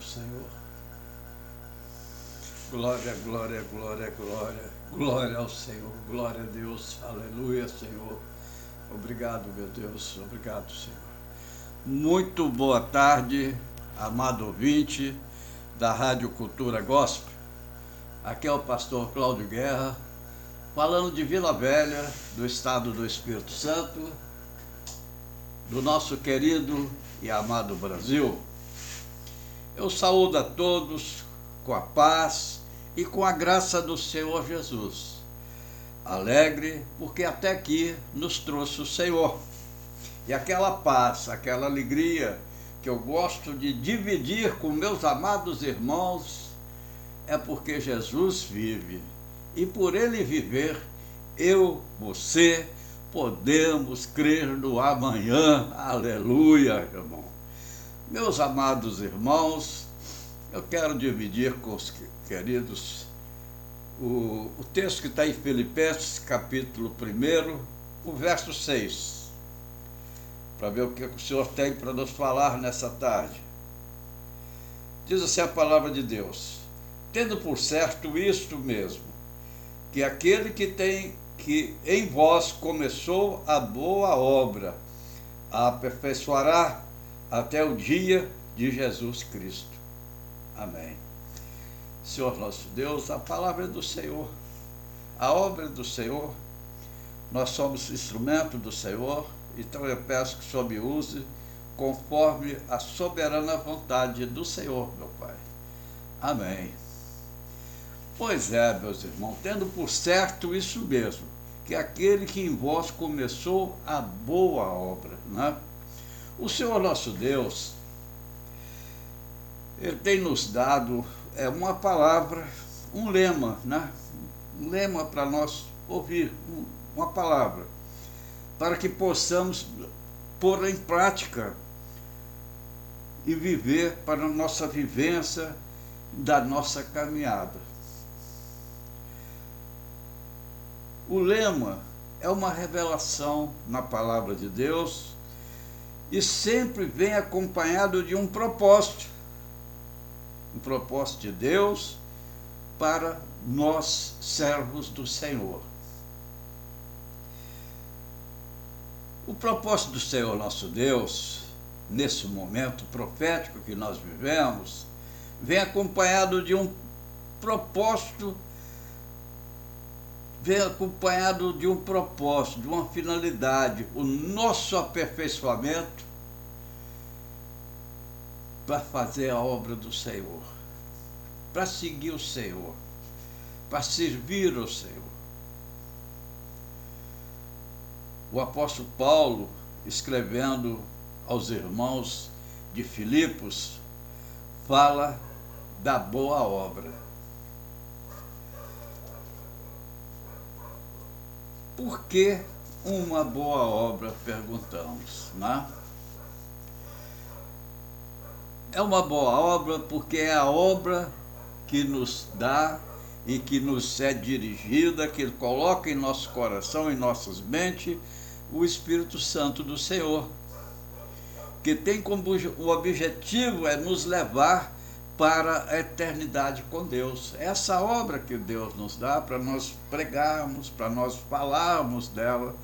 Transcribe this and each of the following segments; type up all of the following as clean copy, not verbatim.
Senhor. Glória, glória, glória, glória. Glória ao Senhor. Glória a Deus. Aleluia, Senhor. Obrigado, meu Deus. Obrigado, Senhor. Muito boa tarde, amado ouvinte da Rádio Cultura Gospel. Aqui é o pastor Cláudio Guerra, falando de Vila Velha, do estado do Espírito Santo, do nosso querido e amado Brasil. Eu saúdo a todos com a paz e com a graça do Senhor Jesus. Alegre porque até aqui nos trouxe o Senhor. E aquela paz, aquela alegria que eu gosto de dividir com meus amados irmãos é porque Jesus vive. E por Ele viver, eu, você, podemos crer no amanhã. Aleluia, irmão. Meus amados irmãos, eu quero dividir com os queridos o texto que está em Filipenses, capítulo 1, o verso 6, para ver o que o Senhor tem para nos falar nessa tarde. Diz assim a palavra de Deus: tendo por certo isto mesmo, que aquele que em vós começou a boa obra, a aperfeiçoará até o dia de Jesus Cristo. Amém. Senhor nosso Deus, a palavra é do Senhor, a obra é do Senhor, nós somos instrumento do Senhor, então eu peço que o Senhor me use conforme a soberana vontade do Senhor, meu Pai. Amém. Pois é, meus irmãos, tendo por certo isso mesmo, que aquele que em vós começou a boa obra, né? O Senhor nosso Deus, Ele tem nos dado uma palavra, um lema, né? Um lema para nós ouvir, uma palavra, para que possamos pôr em prática e viver para a nossa vivência da nossa caminhada. O lema é uma revelação na palavra de Deus e sempre vem acompanhado de um propósito de Deus para nós, servos do Senhor. O propósito do Senhor nosso Deus, nesse momento profético que nós vivemos, vem acompanhado de um propósito, de uma finalidade, o nosso aperfeiçoamento para fazer a obra do Senhor, para seguir o Senhor, para servir o Senhor. O apóstolo Paulo, escrevendo aos irmãos de Filipos, fala da boa obra. Por que uma boa obra, perguntamos, né? É uma boa obra porque é a obra que nos dá e que nos é dirigida, que coloca em nosso coração, em nossas mentes, o Espírito Santo do Senhor, que tem como o objetivo é nos levar para a eternidade com Deus. Essa obra que Deus nos dá para nós pregarmos, para nós falarmos dela,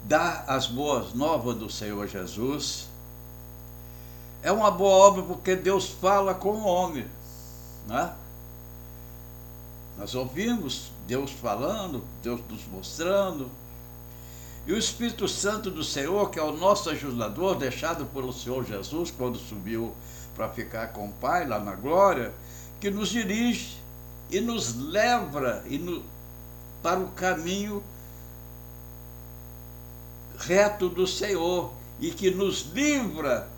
dar as boas novas do Senhor Jesus. É uma boa obra porque Deus fala com o homem, né? Nós ouvimos Deus falando, Deus nos mostrando. E o Espírito Santo do Senhor, que é o nosso ajudador, deixado pelo Senhor Jesus quando subiu para ficar com o Pai lá na glória, que nos dirige e nos leva para o caminho reto do Senhor e que nos livra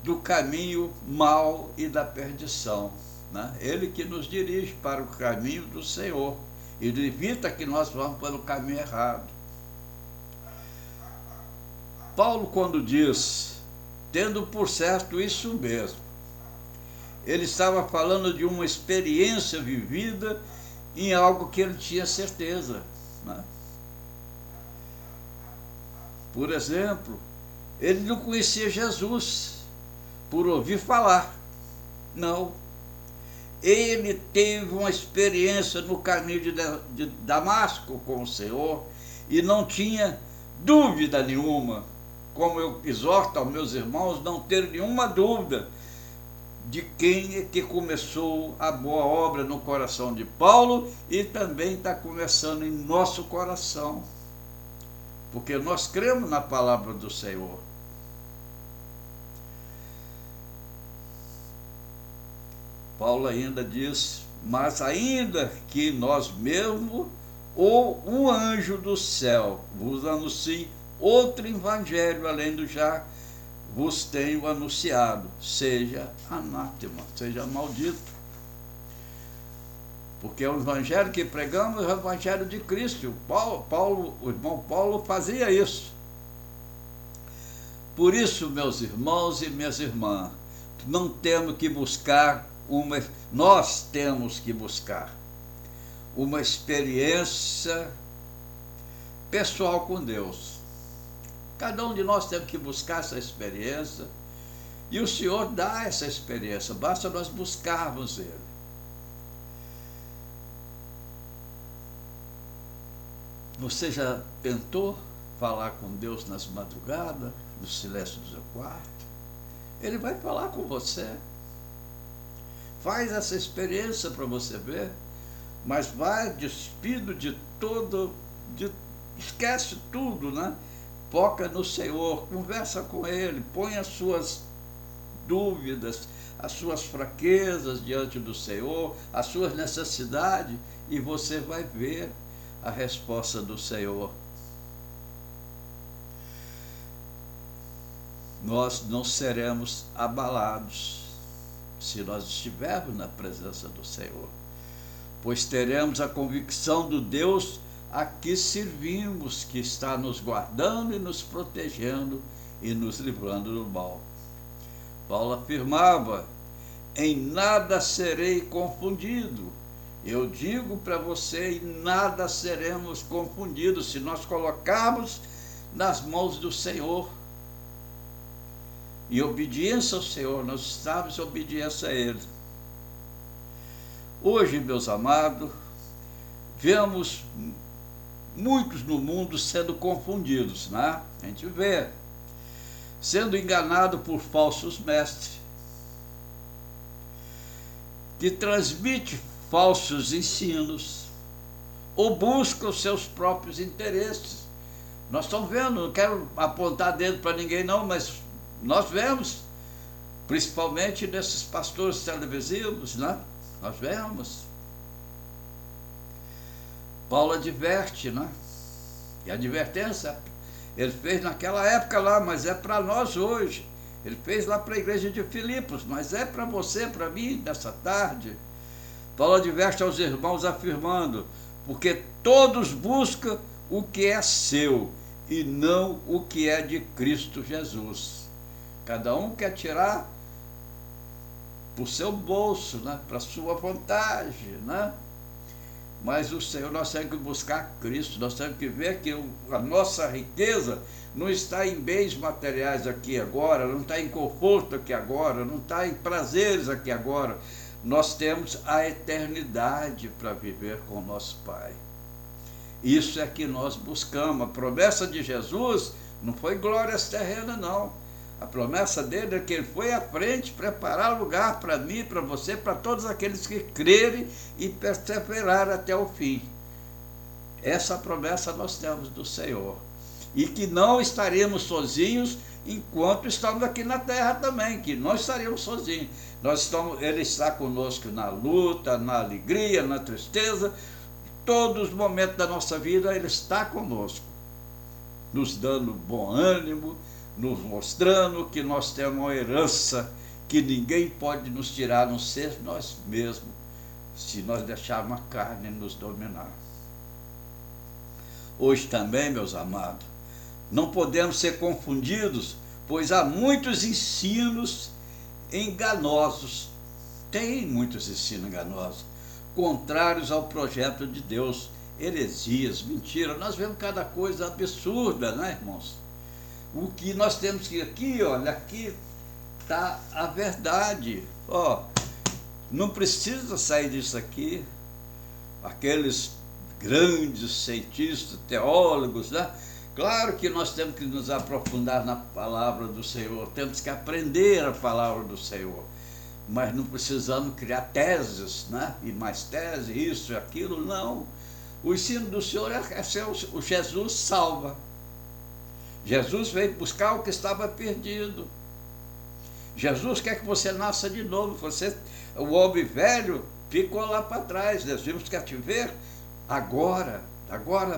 do caminho mau e da perdição, né? Ele que nos dirige para o caminho do Senhor e evita que nós vamos para o caminho errado. Paulo, quando diz, tendo por certo isso mesmo, ele estava falando de uma experiência vivida em algo que ele tinha certeza, né? Por exemplo, ele não conhecia Jesus por ouvir falar, Não. Ele teve uma experiência no caminho de Damasco com o Senhor e não tinha dúvida nenhuma, como eu exorto aos meus irmãos, não ter nenhuma dúvida de quem é que começou a boa obra no coração de Paulo e também está começando em nosso coração, porque nós cremos na palavra do Senhor. Paulo ainda diz, mas ainda que nós mesmos ou um anjo do céu vos anuncie outro evangelho além do já vos tenho anunciado, seja anátema, seja maldito. Porque o evangelho que pregamos é o evangelho de Cristo. O irmão Paulo fazia isso. Por isso, meus irmãos e minhas irmãs, nós temos que buscar uma experiência pessoal com Deus. Cada um de nós temos que buscar essa experiência e o Senhor dá essa experiência, basta nós buscarmos Ele. Você já tentou falar com Deus nas madrugadas, no silêncio do seu quarto? Ele vai falar com você. Faz essa experiência para você ver, mas vai despido de todo, esquece tudo, né? Foca no Senhor, conversa com Ele, põe as suas dúvidas, as suas fraquezas diante do Senhor, as suas necessidades, e você vai ver a resposta do Senhor. Nós não seremos abalados se nós estivermos na presença do Senhor, pois teremos a convicção do Deus a que servimos, que está nos guardando e nos protegendo e nos livrando do mal. Paulo afirmava, em nada serei confundido. Eu digo para você, em nada seremos confundidos se nós colocarmos nas mãos do Senhor. E obediência ao Senhor, nós estamos em obediência a Ele. Hoje, meus amados, vemos muitos no mundo sendo confundidos, né? A gente vê, sendo enganado por falsos mestres, que transmitem falsos ensinos, ou buscam os seus próprios interesses. Nós estamos vendo, não quero apontar dedo para ninguém não, mas nós vemos, principalmente nesses pastores televisivos, né? Nós vemos. Paulo adverte, né? E a advertência ele fez naquela época lá, mas é para nós hoje. Ele fez lá para a igreja de Filipos, mas é para você, para mim, nessa tarde. Paulo adverte aos irmãos afirmando, porque todos buscam o que é seu e não o que é de Cristo Jesus. Cada um quer tirar para o seu bolso, né? Para a sua vontade, né? Mas o Senhor, nós temos que buscar Cristo, nós temos que ver que a nossa riqueza não está em bens materiais aqui agora, não está em conforto aqui agora, não está em prazeres aqui agora. Nós temos a eternidade para viver com o nosso Pai. Isso é que nós buscamos. A promessa de Jesus não foi glórias terrenas, não. A promessa dele é que ele foi à frente preparar lugar para mim, para você, para todos aqueles que crerem e perseverarem até o fim. Essa promessa nós temos do Senhor. E que não estaremos sozinhos enquanto estamos aqui na terra também, que não estaremos sozinhos. Ele está conosco na luta, na alegria, na tristeza, todos os momentos da nossa vida ele está conosco, nos dando bom ânimo, nos mostrando que nós temos uma herança que ninguém pode nos tirar, a não ser nós mesmos, se nós deixarmos a carne nos dominar. Hoje também, meus amados, não podemos ser confundidos, pois há muitos ensinos enganosos, tem muitos ensinos enganosos, contrários ao projeto de Deus, heresias, mentiras. Nós vemos cada coisa absurda, né, irmãos? O que nós temos que aqui, olha, aqui está a verdade. Ó, Não precisa sair disso aqui. Aqueles grandes cientistas, teólogos, né? Claro que nós temos que nos aprofundar na palavra do Senhor, temos que aprender a palavra do Senhor, mas não precisamos criar teses, né? E mais teses, isso e aquilo, não. O ensino do Senhor é ser o Jesus salva. Jesus veio buscar o que estava perdido. Jesus quer que você nasça de novo. O homem velho ficou lá para trás. Jesus quer te ver agora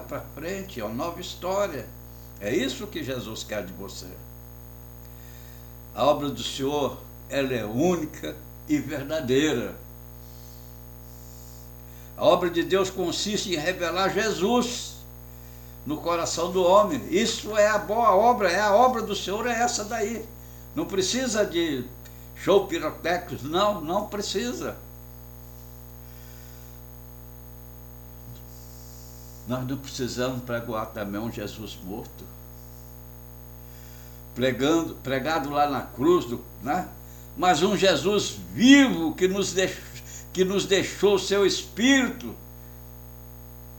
para frente, é uma nova história. É isso que Jesus quer de você. A obra do Senhor, ela é única e verdadeira. A obra de Deus consiste em revelar Jesus no coração do homem. Isso é a boa obra, é a obra do Senhor, é essa daí. Não precisa de show pirotécnicos, não precisa. Nós não precisamos pregar também um Jesus morto, pregado lá na cruz, né? Mas um Jesus vivo que nos deixou seu Espírito,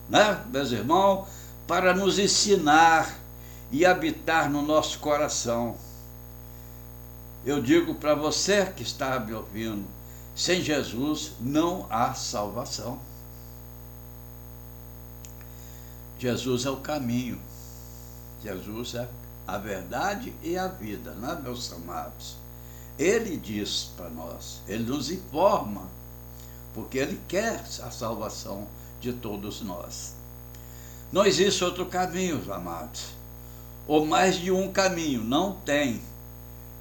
né, meus irmãos, para nos ensinar e habitar no nosso coração. Eu digo para você que está me ouvindo, sem Jesus não há salvação. Jesus é o caminho, Jesus é a verdade e a vida, né, meus amados? Ele diz para nós, ele nos informa, porque ele quer a salvação de todos nós. Não existe outro caminho, amados, ou mais de um caminho, não tem.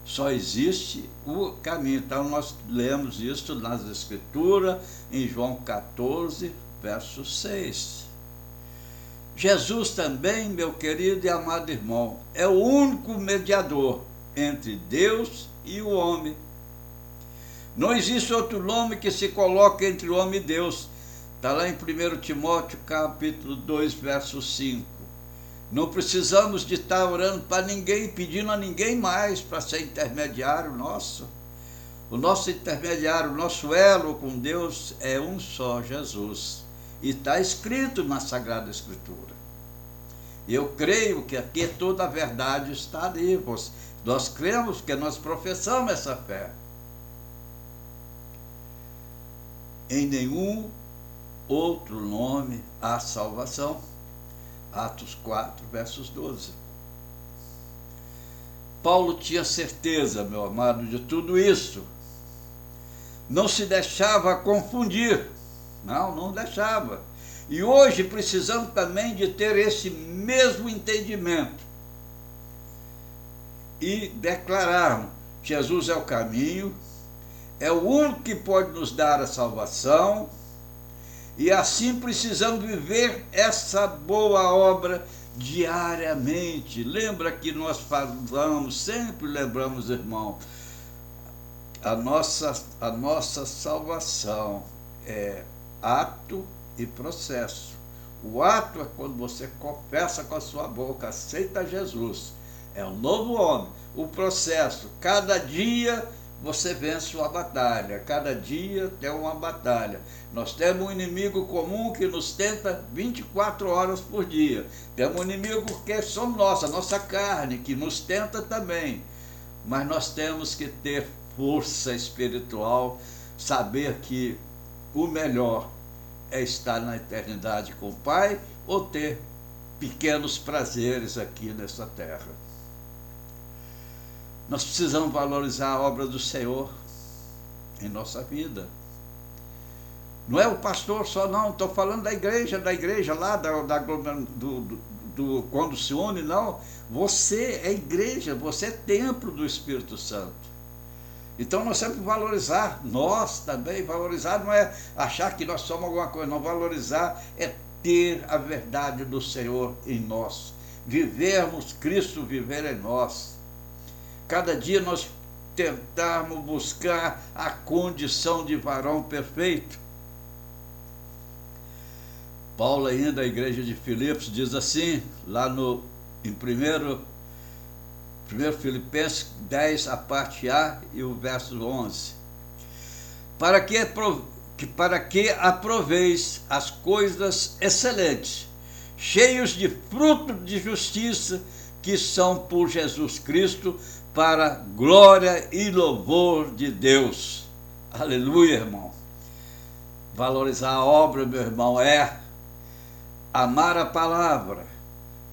Só existe o caminho. Então nós lemos isso nas Escrituras, em João 14, verso 6. Jesus também, meu querido e amado irmão, é o único mediador entre Deus e o homem. Não existe outro nome que se coloque entre o homem e Deus. Está lá em 1 Timóteo, capítulo 2, verso 5. Não precisamos de estar orando para ninguém, pedindo a ninguém mais para ser intermediário nosso. O nosso intermediário, o nosso elo com Deus é um só, Jesus. E está escrito na Sagrada Escritura. Eu creio que aqui toda a verdade está ali. Nós cremos que nós professamos essa fé. Em nenhum outro nome há salvação. Atos 4, versos 12. Paulo tinha certeza, meu amado, de tudo isso. Não se deixava confundir. Não deixava. E hoje precisamos também de ter esse mesmo entendimento. E declararmos, Jesus é o caminho, é o único que pode nos dar a salvação, e assim precisamos viver essa boa obra diariamente. Lembra que nós falamos, sempre lembramos, irmão, a nossa salvação é ato e processo. O ato é quando você confessa com a sua boca, aceita Jesus, é um novo homem. O processo, cada dia você vence uma batalha, cada dia tem uma batalha. Nós temos um inimigo comum que nos tenta 24 horas por dia. Temos um inimigo que somos nós, a nossa carne, que nos tenta também. Mas nós temos que ter força espiritual, saber que o melhor é estar na eternidade com o Pai ou ter pequenos prazeres aqui nessa terra. Nós precisamos valorizar a obra do Senhor em nossa vida. Não é o pastor só, não. Estou falando da igreja lá, quando se une, não. Você é igreja, você é templo do Espírito Santo. Então nós temos que valorizar, nós também, valorizar não é achar que nós somos alguma coisa, não, valorizar é ter a verdade do Senhor em nós, vivermos Cristo viver em nós. Cada dia nós tentarmos buscar a condição de varão perfeito. Paulo ainda, a igreja de Filipos, diz assim, lá em 1 Filipenses 10, a parte A e o verso 11. para que aproveis as coisas excelentes, cheios de fruto de justiça, que são por Jesus Cristo, para glória e louvor de Deus. Aleluia, irmão. Valorizar a obra, meu irmão, é amar a palavra,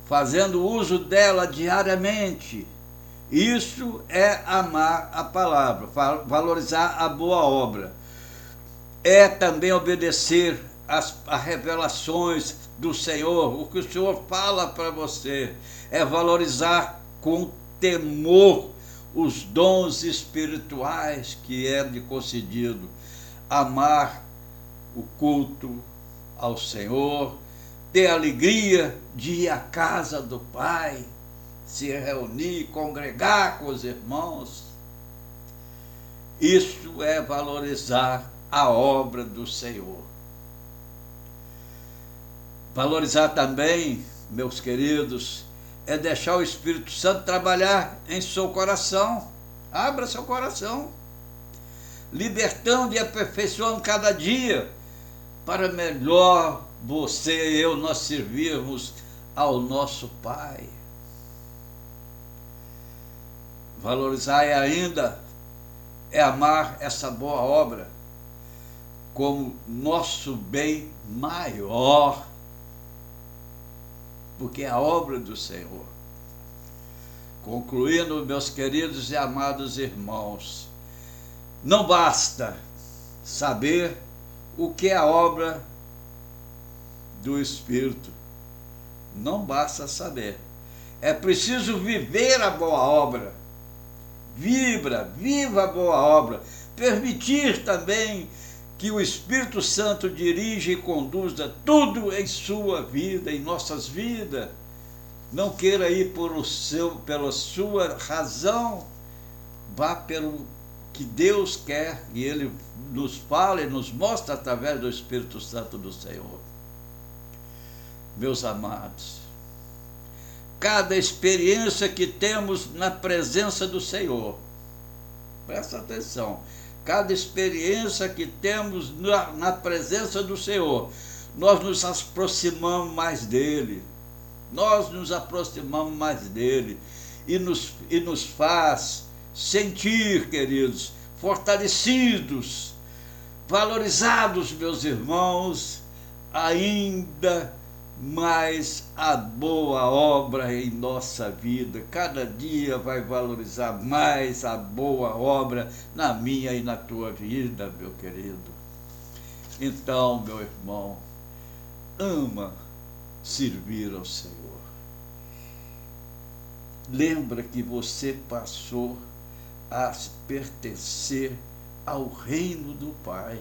fazendo uso dela diariamente. Isso é amar a palavra, valorizar a boa obra. É também obedecer às revelações do Senhor, o que o Senhor fala para você. É valorizar com temor os dons espirituais que é lhe concedido. Amar o culto ao Senhor, ter alegria de ir à casa do Pai, se reunir, congregar com os irmãos. Isso é valorizar a obra do Senhor. Valorizar também, meus queridos, é deixar o Espírito Santo trabalhar em seu coração. Abra seu coração, libertando e aperfeiçoando cada dia, para melhor você e eu nós servirmos ao nosso Pai. Valorizar ainda é amar essa boa obra como nosso bem maior, porque é a obra do Senhor. Concluindo, meus queridos e amados irmãos, não basta saber o que é a obra do Espírito. Não basta saber. É preciso viver a boa obra. Viva a boa obra. Permitir também que o Espírito Santo dirija e conduza tudo em sua vida, em nossas vidas. Não queira ir pela sua razão, vá pelo que Deus quer, e Ele nos fala e nos mostra através do Espírito Santo do Senhor. Meus amados, cada experiência que temos na presença do Senhor, presta atenção, cada experiência que temos na presença do Senhor, nós nos aproximamos mais dEle, e nos faz sentir, queridos, fortalecidos, valorizados, meus irmãos, ainda mais a boa obra em nossa vida. Cada dia vai valorizar mais a boa obra na minha e na tua vida, meu querido. Então, meu irmão, ama servir ao Senhor. Lembra que você passou a pertencer ao reino do Pai.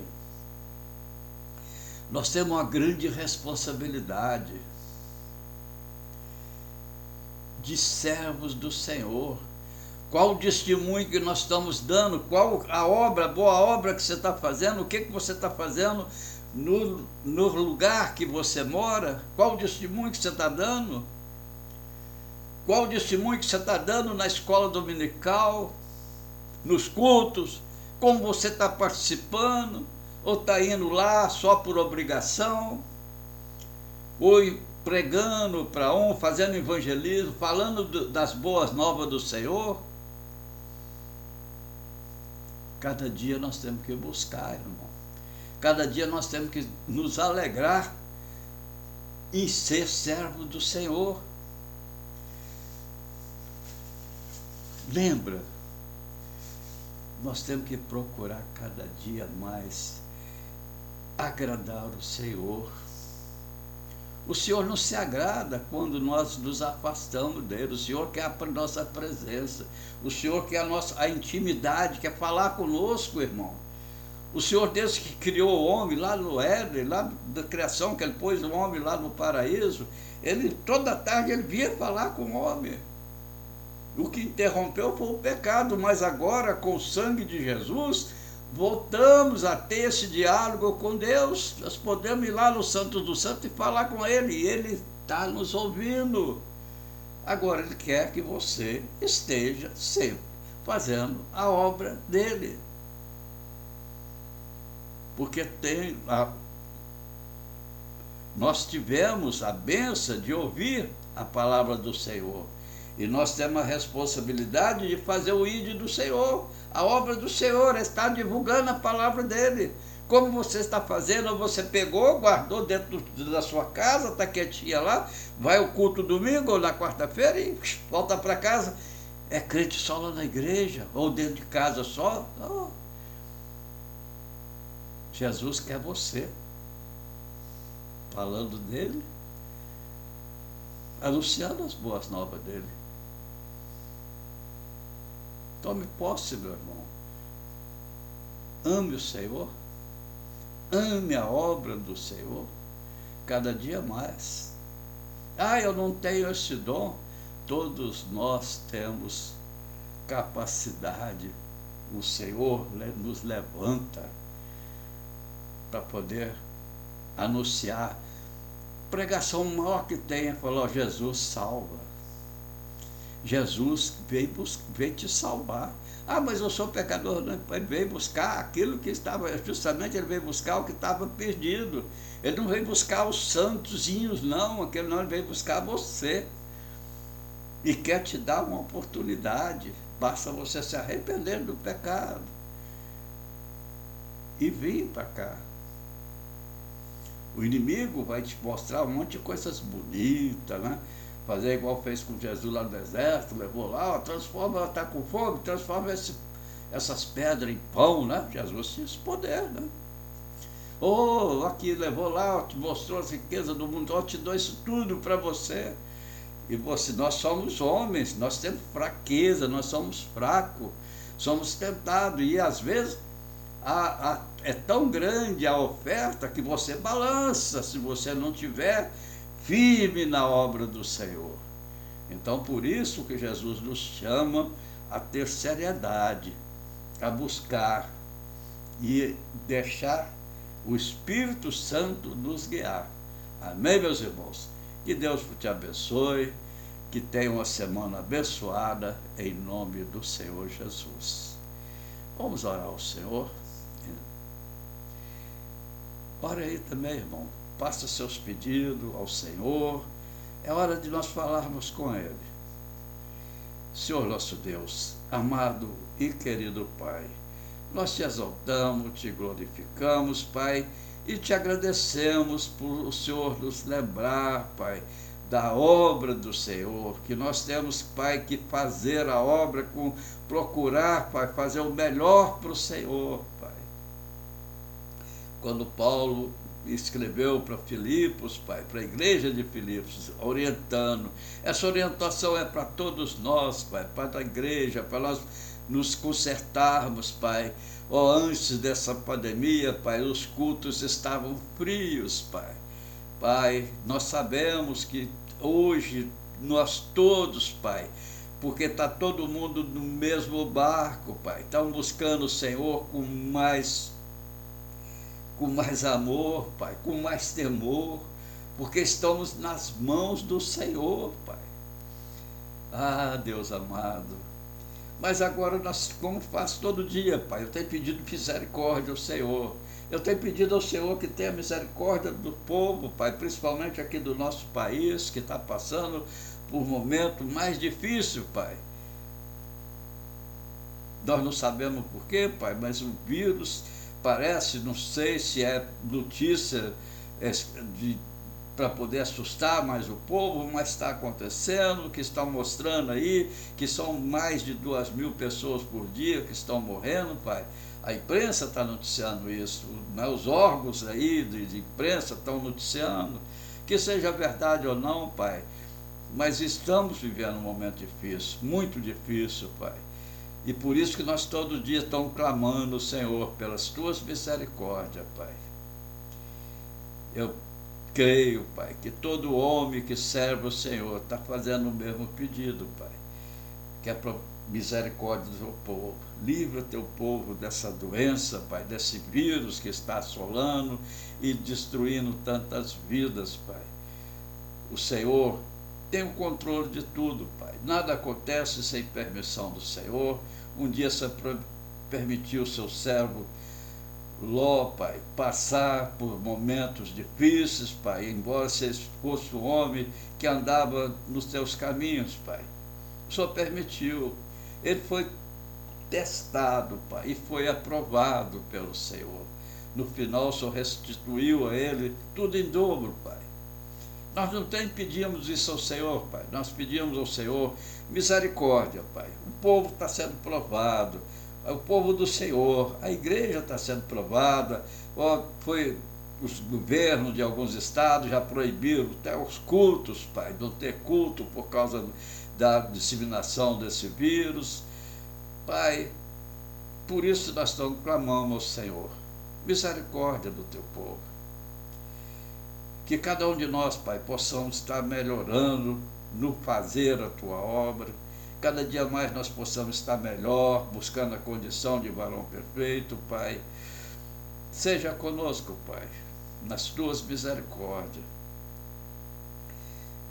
Nós temos uma grande responsabilidade de servos do Senhor. Qual o testemunho que nós estamos dando? Qual a obra, a boa obra que você está fazendo? O que você está fazendo no lugar que você mora? Qual o testemunho que você está dando? Qual o testemunho que você está dando na escola dominical, nos cultos? Como você está participando? Ou está indo lá só por obrigação? Ou pregando para fazendo evangelismo, falando das boas novas do Senhor? Cada dia nós temos que buscar, irmão. Cada dia nós temos que nos alegrar em ser servo do Senhor. Lembra, nós temos que procurar cada dia mais agradar o Senhor. O Senhor não se agrada quando nós nos afastamos dele. O Senhor quer a nossa presença. O Senhor quer a intimidade, quer falar conosco, irmão. O Senhor, desde que criou o homem lá no Éden, lá da criação, que ele pôs o homem lá no paraíso, ele toda tarde ele vinha falar com o homem. O que interrompeu foi o pecado, mas agora, com o sangue de Jesus, voltamos a ter esse diálogo com Deus. Nós podemos ir lá no Santo do Santo e falar com Ele, e Ele está nos ouvindo. Agora, Ele quer que você esteja sempre fazendo a obra dEle. porque nós tivemos a bênção de ouvir a palavra do Senhor. E nós temos a responsabilidade de fazer o ID do Senhor. A obra do Senhor é estar divulgando a palavra dele. Como você está fazendo, você pegou, guardou dentro da sua casa, está quietinha lá, vai ao culto domingo ou na quarta-feira e volta para casa. É crente só lá na igreja, ou dentro de casa só? Não. Jesus quer você. Falando dele, anunciando as boas novas dele. Tome posse, meu irmão. Ame o Senhor. Ame a obra do Senhor. Cada dia mais. Eu não tenho esse dom. Todos nós temos capacidade. O Senhor nos levanta para poder anunciar. Pregação maior que tem, falou: Jesus salva. Jesus veio te salvar. Mas eu sou pecador. Não, ele veio buscar aquilo que estava, justamente ele veio buscar o que estava perdido. Ele não veio buscar os santozinhos, não, ele veio buscar você. E quer te dar uma oportunidade. Basta você se arrepender do pecado e vir para cá. O inimigo vai te mostrar um monte de coisas bonitas, né? Fazer igual fez com Jesus lá no deserto, levou lá, transforma, está com fome, transforma essas pedras em pão, né? Jesus tinha esse poder, né? Aqui levou lá, te mostrou as riquezas do mundo, te dou isso tudo para você. E nós somos homens, nós temos fraqueza, nós somos fracos, somos tentados, e às vezes é tão grande a oferta que você balança se você não tiver firme na obra do Senhor. Então, por isso que Jesus nos chama a ter seriedade, a buscar e deixar o Espírito Santo nos guiar. Amém, meus irmãos? Que Deus te abençoe, que tenha uma semana abençoada, em nome do Senhor Jesus. Vamos orar ao Senhor. Ore aí também, irmão. Faça seus pedidos ao Senhor. É hora de nós falarmos com Ele. Senhor nosso Deus, amado e querido Pai, nós te exaltamos, te glorificamos, Pai, e te agradecemos por o Senhor nos lembrar, Pai, da obra do Senhor, que nós temos, Pai, que fazer a obra, procurar, Pai, fazer o melhor para o Senhor, Pai. Quando Paulo escreveu para Filipos, Pai, para a igreja de Filipos, orientando, essa orientação é para todos nós, Pai, para a igreja, para nós nos consertarmos, Pai. Antes dessa pandemia, Pai, os cultos estavam frios, Pai. Pai, nós sabemos que hoje nós todos, Pai, porque está todo mundo no mesmo barco, Pai, estão buscando o Senhor com mais amor, Pai, com mais temor, porque estamos nas mãos do Senhor, Pai. Deus amado. Mas agora, como faço todo dia, Pai, eu tenho pedido misericórdia ao Senhor. Eu tenho pedido ao Senhor que tenha misericórdia do povo, Pai, principalmente aqui do nosso país, que está passando por um momento mais difícil, Pai. Nós não sabemos por quê, Pai, mas o vírus parece, não sei se é notícia para poder assustar mais o povo, mas está acontecendo, que estão mostrando aí, que são mais de 2.000 pessoas por dia que estão morrendo, Pai. A imprensa está noticiando isso, né? Os órgãos aí de imprensa estão noticiando, que seja verdade ou não, Pai, mas estamos vivendo um momento difícil, muito difícil, Pai. E por isso que nós todo dia estamos clamando, Senhor, pelas Tuas misericórdias, Pai. Eu creio, Pai, que todo homem que serve o Senhor está fazendo o mesmo pedido, Pai, que é para misericórdia do Teu povo. Livra Teu povo dessa doença, Pai, desse vírus que está assolando e destruindo tantas vidas, Pai. O Senhor tem o controle de tudo, Pai. Nada acontece sem permissão do Senhor. Um dia você permitiu o seu servo Ló, Pai, passar por momentos difíceis, Pai, embora fosse um homem que andava nos teus caminhos, Pai. O Senhor permitiu. Ele foi testado, Pai, e foi aprovado pelo Senhor. No final, o Senhor restituiu a ele tudo em dobro, Pai. Nós não pedimos isso ao Senhor, Pai. Nós pedimos ao Senhor misericórdia, Pai. O povo está sendo provado. O povo do Senhor, a igreja está sendo provada. Os governos de alguns estados já proibiram até os cultos, Pai, não ter culto por causa da disseminação desse vírus. Pai, por isso nós estamos clamando ao Senhor, misericórdia do teu povo. Que cada um de nós, Pai, possamos estar melhorando no fazer a tua obra. Cada dia mais nós possamos estar melhor, buscando a condição de varão perfeito, Pai. Seja conosco, Pai, nas tuas misericórdias.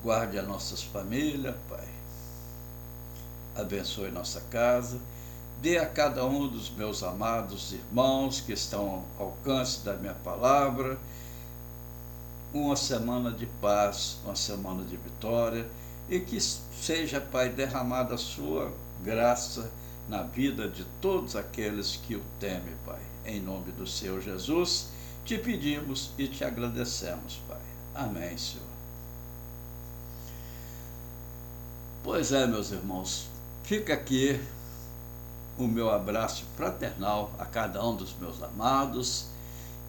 Guarde as nossas famílias, Pai. Abençoe nossa casa. Dê a cada um dos meus amados irmãos que estão ao alcance da minha palavra uma semana de paz, uma semana de vitória, e que seja, Pai, derramada a sua graça na vida de todos aqueles que o temem, Pai. Em nome do Senhor Jesus, te pedimos e te agradecemos, Pai. Amém, Senhor. Pois é, meus irmãos, fica aqui o meu abraço fraternal a cada um dos meus amados,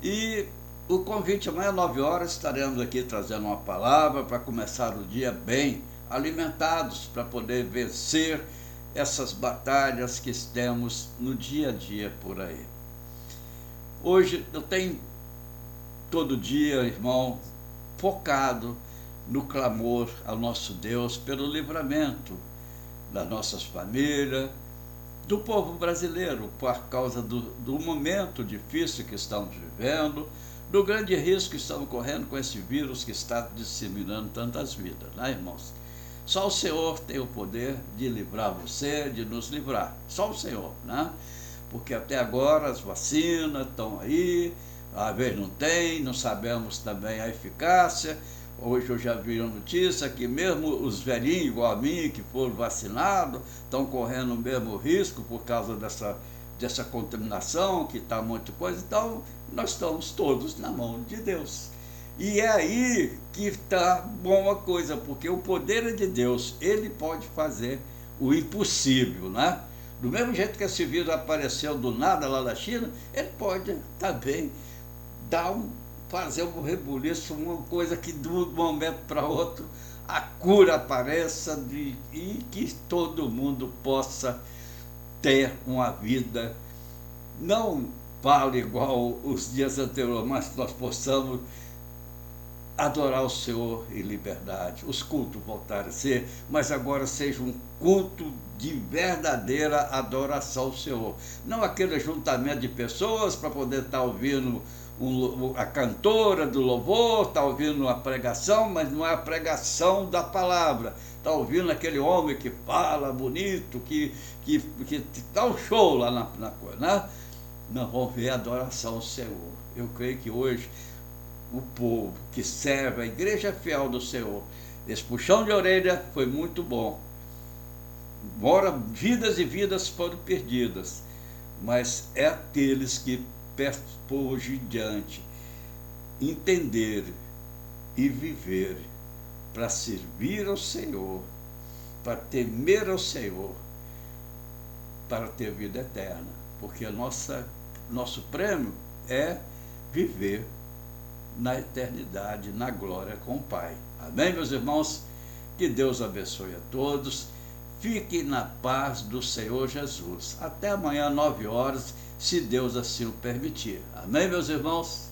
e o convite amanhã às 9 horas estaremos aqui trazendo uma palavra para começar o dia bem alimentados, para poder vencer essas batalhas que temos no dia a dia por aí. Hoje eu tenho todo dia, irmão, focado no clamor ao nosso Deus pelo livramento das nossas famílias, do povo brasileiro, por causa do momento difícil que estamos vivendo, do grande risco que estamos correndo com esse vírus que está disseminando tantas vidas, né, irmãos? Só o Senhor tem o poder de livrar você, de nos livrar. Só o Senhor, né? Porque até agora as vacinas estão aí, às vezes não tem, não sabemos também a eficácia. Hoje eu já vi a notícia que mesmo os velhinhos, igual a mim, que foram vacinados, estão correndo o mesmo risco por causa dessa contaminação, que está muita coisa. Então, nós estamos todos na mão de Deus. E é aí que está bom a coisa, porque o poder é de Deus. Ele pode fazer o impossível, né? Do mesmo jeito que esse vírus apareceu do nada lá da China, ele pode também fazer um rebuliço, uma coisa que de um momento para outro a cura apareça e que todo mundo possa ter uma vida, não vale igual os dias anteriores, mas nós possamos adorar o Senhor em liberdade, os cultos voltarem a ser, mas agora seja um culto de verdadeira adoração ao Senhor, não aquele ajuntamento de pessoas para poder estar ouvindo a cantora do louvor, está ouvindo a pregação, mas não é a pregação da palavra, está ouvindo aquele homem que fala bonito, que dá um show lá na coisa, né? Nós vamos ver a adoração ao Senhor. Eu creio que hoje o povo que serve a igreja fiel do Senhor, esse puxão de orelha foi muito bom, embora vidas e vidas foram perdidas, mas é aqueles que por hoje em diante entender e viver para servir ao Senhor, para temer ao Senhor, para ter vida eterna, porque nosso prêmio é viver na eternidade, na glória com o Pai. Amém, meus irmãos? Que Deus abençoe a todos. Fiquem na paz do Senhor Jesus. Até amanhã, 9 horas, se Deus assim o permitir. Amém, meus irmãos?